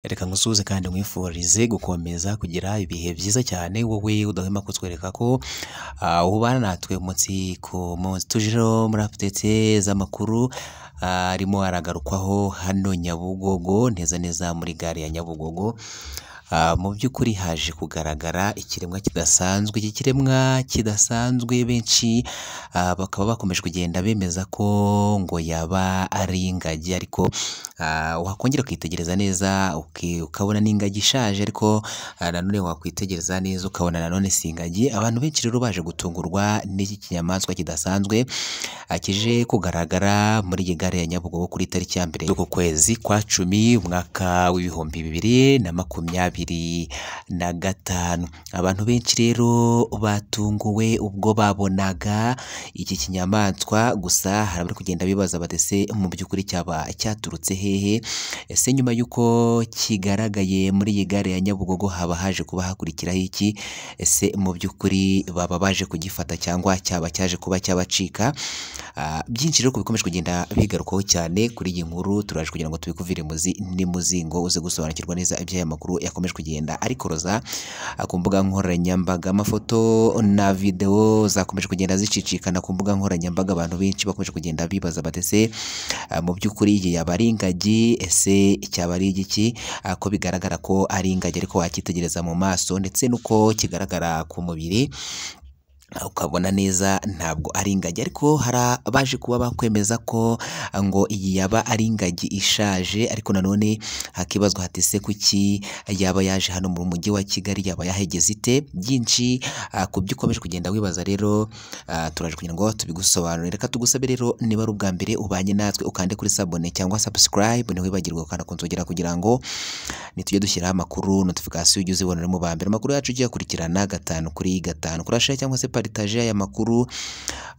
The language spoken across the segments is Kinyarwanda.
Reka ngusuhuze kandi nkwifurize gukomeza kugira ibihe byiza cyane wowe udahwema kutwereka ko ubana natwe umunsi ku munsi. Tuje rero muri update z'amakuru arimo aragarukwaho hano Nyabugogo, neza muri gare ya Nyabugogo. Mu by'ukuri haje kugaragara ikiremwa kidasanzwe. Iki kiremwa kidasanzwe benshi bakaba bakomeje kugenda bemeza ko ngo yaba ari ingagi, ariko wakongera ukitegereza neza ukabona n'ingagi ishaje, ariko nanone wakwitegereza neza ukabona nanone si ingagi. Abantu benshi rero baje gutungurwa n'iki kinyamaswa kidasanzwe kije kugaragara muri iyi gare ya Nyabugogo kuri tariki ya 1 z'uku kwezi kwa 10 umwaka w'ibihumbi 2025. Abantu benshi rero batunguwe ubwo babonaga iki kinyamaswa, gusa hari abari kugenda bibaza batese mu by'ukuri cyaba cyaturutse hehe. Ese nyuma y'uko kigaragaye muri iyi gare ya Nyabugogo haba haje kuba hakurikiraho iki? Ese mu by'ukuri baba baje kugifata cyangwa cyaba cyaje kuba cyabacika? Byinshi rero bikomeje kugenda bigarukaho cyane kuri iyi nkuru. Turaje kugira ngo tubikuvire muzingo uze gusobanukirwa neza iby'aya makuru yakomeje kugenda arikoroza ku mbuga nkoranyambaga. Amafoto na video zakomeje kugenda zicicikana ku mbuga nkoranyambaga. Abantu benshi bakomeje kugenda bibaza batese mu by'ukuri iyi yaba ari ingagi, ese cyaba ari igiki? Ko bigaragara ko ari ingagi, ariko wakitegereza mu maso ndetse nuko kigaragara ku mubiri ukabona neza ntabwo ari ingagi. Ariko hari baje kuba bakwemeza ko ngo iyi yaba ari ingagi ishaje, ariko nanone hakibazwa hatese kuki yaba yaje hano mu mujyi wa Kigali, yaba yahegeze ite? Byinshi ku byo ukomeje kugenda wibaza rero turaje kugira ngo tubigusobanurire. Reka tugusabe rero niba ari ubwa mbere ubanye natwe ukande kuri sabone cyangwa subscribe, ntiwibagirwe kandi kunzogera kugira ngo nitujye dushyiraho amakuru notification ujye uzibonera mu ba mbere. Amakuru yacu ugiye kurikirana 5 kuri 5 kurasha cyangwa se partage aya makuru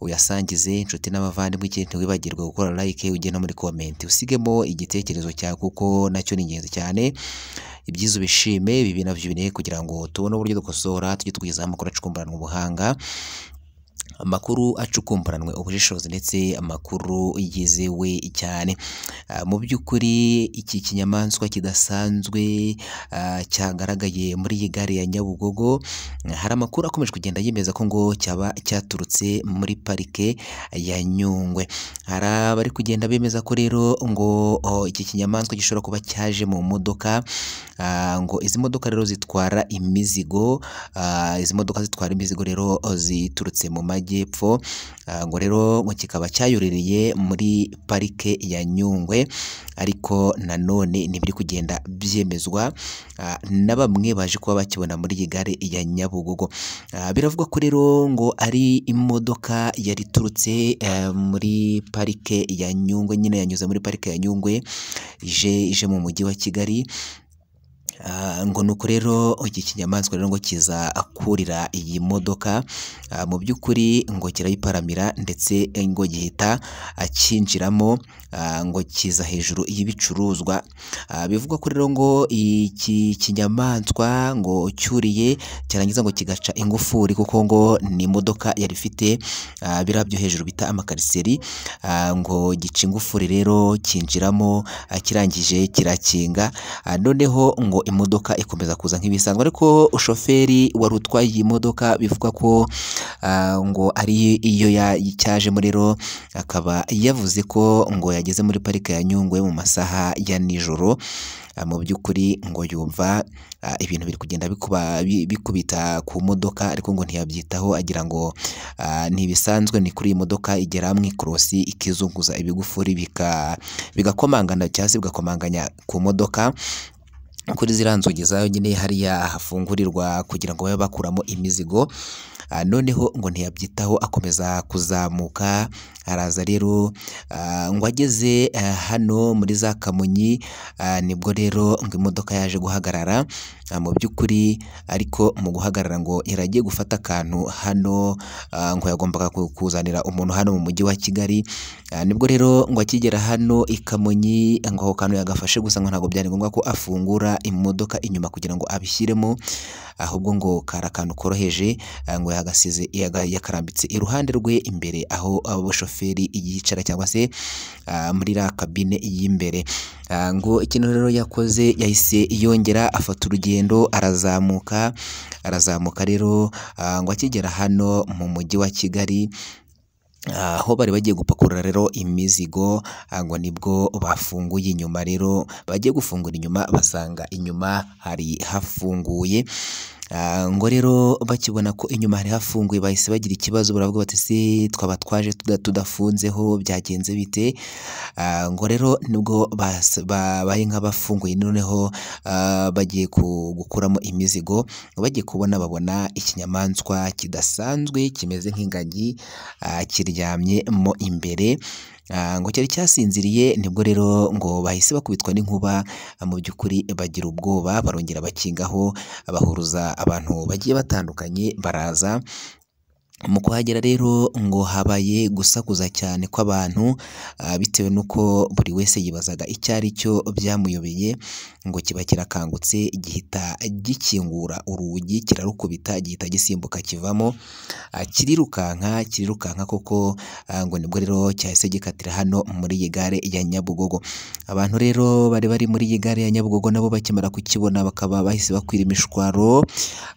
uyasangize inshuti n'abavandimwe. Ikindi ntiwibagirwe gukora like, ujye no muri comment usigemo igitekerezo cyawe kuko nacyo ni ingenzi cyane. Ibyiza ubishime, bibi navyo bine, kugira ngo tubone uburyo dukosora tujye tugezaho amakuru acukumburanwa ubuhanga, amakuru acukumburanwe ubushishozi ndetse amakuru yizewe cyane. Mu by'ukuri iki kinyamaswa kidasanzwe cyagaragaye muri iyi gare ya Nyabugogo, hari amakuru akomeje kugenda yemeza ko ngo cyaba cyaturutse muri parike ya Nyungwe. Hari abari kugenda bemeza ko rero ngo iki kinyamaswa gishobora kuba cyaje mu modoka, ngo izi modoka rero zitwara imizigo, izi modoka zitwara imizigo rero ziturutse mu majyepfo, ngo rero ngo kikaba cyayorereye muri parike ya Nyungwe. Ariko nanone ntibiri kugenda byemezwa na bamwe baje kuba bakibona muri iyi gare ya Nyabugogo. Biravugwa ko rero ngo ari imodoka yari iturutse muri parike ya Nyungwe, nyine yanyuze muri parike ya Nyungwe ije mu mujyi wa Kigali. Ngo nuko rero iki kinyamaswa rero ngo kiza akurira iyi modoka, mu by'ukuri ngo kirayiparamira ndetse ngo gihita akinjiramo, ngo kiza hejuru y'ibicuruzwa. Bivugwa ko rero ngo iki kinyamaswa ngo cyuriye cyarangiza ngo kigaca ingufuri, kuko ngo ni imodoka yari ifite birabyo hejuru bita amakariseri, ngo gica ingufuri rero kinjiramo, kirangije kirakinga. Noneho ngo imodoka ikomeza kuza nk'ibisanzwe, ariko ushoferi wari utwaye iyi modoka bivugwa ko ngo ari iyo cyajemo rero, akaba yavuze ko ngo yageze muri parike ya Nyungwe mu masaha ya nijoro. Mu by'ukuri ngo yumva ibintu biri kugenda bikubita ku modoka, ariko ngo ntiyabyitaho, agira ngo ntibisanzwe. Ni kuri iyi modoka igera mu ikorosi ikizunguza ibigufuri bigakomangana cyangwa se bigakomanganya ku modoka kuri ziriya nzugi zayo nyine hariya hafungurirwa kugira ngo babe bakuramo imizigo. Noneho ngo ntiyabyitaho, akomeza kuzamuka. Araza rero ngo ageze hano muri za Kamonyi, nibwo rero ngo imodoka yaje guhagarara mu by'ukuri. Ariko mu guhagarara ngo iragiye gufata akantu hano, ngo yagombaga kuzanira umuntu hano mu mujyi wa Kigali. Nibwo rero ngo akigera hano i Kamonyi, ngo ako kantu yagafashe, gusa ngo ntabwo byari ngombwa ko afungura imodoka inyuma kugira ngo abishyiremo, ahubwo ngo kari akantu koroheje. Ngo yagasize yakarambitse iruhande rwe imbere aho umushoferi yicara cyangwa se muri la kabine y'imbere. Ngo ikintu rero yakoze yahise yongera afata urugendo arazamuka rero ngo akigera hano mu mujyi wa Kigali aho bari bagiye gupakurura rero imizigo ngo nibwo bafunguye inyuma, rero bagiye gufungura inyuma basanga inyuma hari hafunguye. Ngo rero bakibona ko inyuma hari hafunguye bahise bagira ikibazo, baravuga bati se twaba twaje tudafunzeho byagenze bite? Ngo rero nibwo babaye nk'abafunguye noneho bagiye gukuramo imizigo, bagiye babona ikinyamaswa kidasanzwe kimeze nk'ingagi kiryamye mo imbere. Ngo cyari cyasinziriye, nibwo rero ngo bahise bakubitwa n'inkuba, mu by'ukuri bagira ubwoba barongera bakingaho bahuruza abantu bagiye batandukanye baraza. Mu kuhagera rero ngo habaye gusakuza cyane kw'abantu bitewe n'uko buri wese yibazaga icyo ari cyo byamuyobeye, ngo kiba kirakangutse gihita gikingura urugi kirarukubita gihita gisimbuka kivamo, kirirukanka koko. Ngo nibwo rero cyahise gikatira hano muri iyi gare ya Nyabugogo. Abantu rero bari muri iyi gare ya Nyabugogo nabo bakimara kukibona bakaba bahise bakwira imishwaro,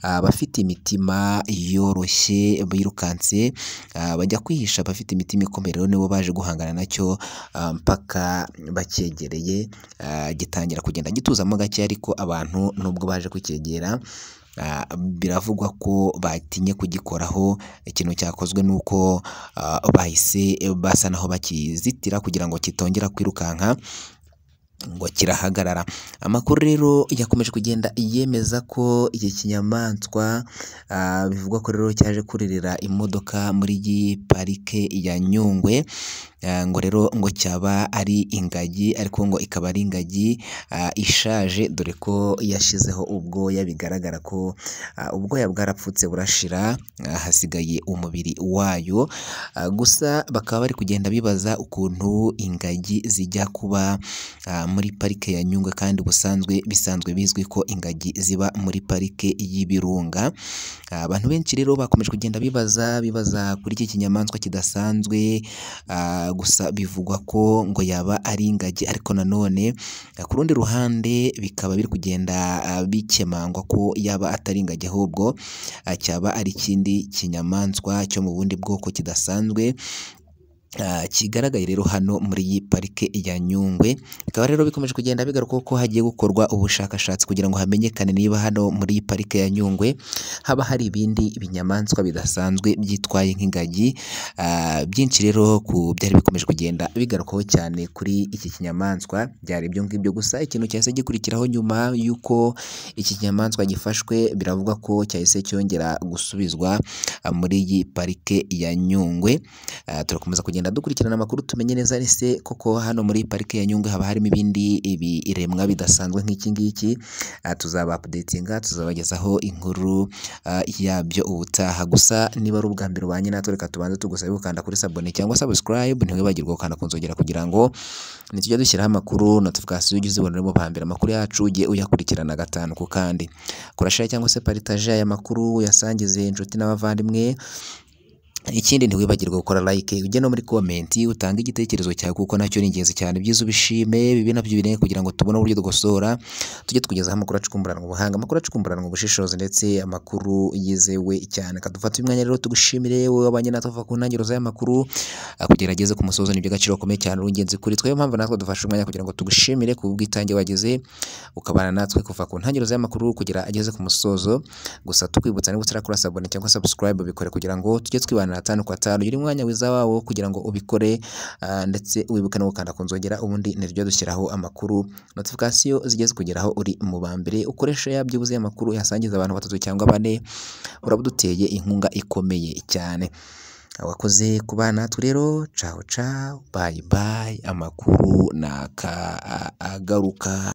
bafite imitima yoroshye birukanse bajya kwihisha. Abafite imitima ikomeye rero nibo baje guhangana nacyo mpaka bacyegereye gitangira kugenda gituzamo gake, ariko abantu nubwo baje kucyegera biravugwa ko batinye kugikoraho. Ikintu cyakozwe nuko bahise basa naho bakizitira kugira ngo kitongera kwirukanka, ngo kirahagarara. Amakuru rero yakomeje kugenda yemeza ko iki kinyamaswa bivugwa ko rero cyaje kuririra imodoka muri iyi parike ya Nyungwe. Ngo rero ngo cyaba ari ingagi, ariko ngo ikaba ari ingagi ishaje, dore ko yashizeho ubwoya, bigaragara ko ubwoya bwarapfutse burashira, hasigaye umubiri wayo. Gusa bakaba bari kugenda bibaza ukuntu ingagi zijya kuba muri parike ya Nyungwe kandi bisanzwe bizwi ko ingagi ziba muri parike y'Ibirunga. Abantu benshi rero bakomeje kugenda bibaza kuri iki kinyamaswa kidasanzwe. Gusa bivugwa ko ngo yaba ari ingagi, ariko nanone ku rundi ruhande bikaba biri kugenda bikemangwa ko yaba atari ingagi, ahubwo cyaba ari ikindi kinyamaswa cyo mu bundi bwoko kidasanzwe kigaragaye rero hano muri iyi parike ya Nyungwe. Bikaba rero bikomeje kugenda bigaruka ko hagiye gukorwa ubushakashatsi kugira ngo hamenyekane niba hano muri iyi parike ya Nyungwe haba hari ibindi binyamaswa bidasanzwe byitwaye nk'ingagi. Byinshi rero byari bikomeje kugenda bigarukaho cyane kuri iki kinyamaswa byari ibyo ngibyo. Gusa ikintu cyahise gikurikiraho nyuma y'uko iki kinyamaswa gifashwe, biravugwa ko cyahise cyongera gusubizwa muri iyi parike ya Nyungwe. Turakomeza kugenda dukurikirana amakuru tumenye neza ese koko hano muri parike ya Nyungwe haba harimo ibindi biremwa bidasanzwe nk'iki ngiki. Tuzaba updatinga, tuzabagezaho inkuru yabyo ubutaha. Gusa niba ari ubwa mbere ubanye natwe, reka tubanze tugusabe gukanda kuri sabone cyangwa subscribe, ntiwibagirwe gukanda ku nzogera kugira ngo nitujya dushyiraho amakuru notification ujye uzibonera mu hambere amakuru yacu ujye uyakurikirana gatanu ku kandi. Kora share cyangwa se partage aya makuru yasangize inshuti n'abavandimwe. Ikindi ntiwibagirwe gukora like, ujye no muri comment utanga igitekerezo cyawe kuko nacyo ni ingenzi cyane. Byiza ubishime, bibi nabyo birenge kugira ngo tubone uburyo dugosora, tujye tukugezaho amakuru acukumburanwa ubuhanga, amakuru acukumburanwa ubushishozi ndetse amakuru yizewe cyane. Kadufata umwanya rero tugushimire wowe wabanye natwe kuva ku ntangiriro z'aya makuru kugerageza ku musozo. Nibyo gaciro gakomeye cyane urungenzi kuri twe, mpamvu natwe dufashe umwanya kugira ngo tugushimire ku bwitange wagize ukabana natwe kuva ku ntangiriro z'aya makuru kugera ageze ku musozo. Gusa tukwibutsa niba utarakora sabone cyangwa subscribe bikore kugira ngo tujye twibana atanu kwa tanu. Uri mwanya wiza wawo kugira ngo ubikore, ndetse wibuke no gukanda ku nzogera, ubundi niryo dushyiraho amakuru notification zigeze kugeraho uri mu bambere. Ukoresha yabyibuze amakuru yasangiza abantu 3 cyangwa 4, urabuduteye inkunga ikomeye cyane. Wakoze kubana tu rero, ciao ciao, bye bye, amakuru naka agaruka.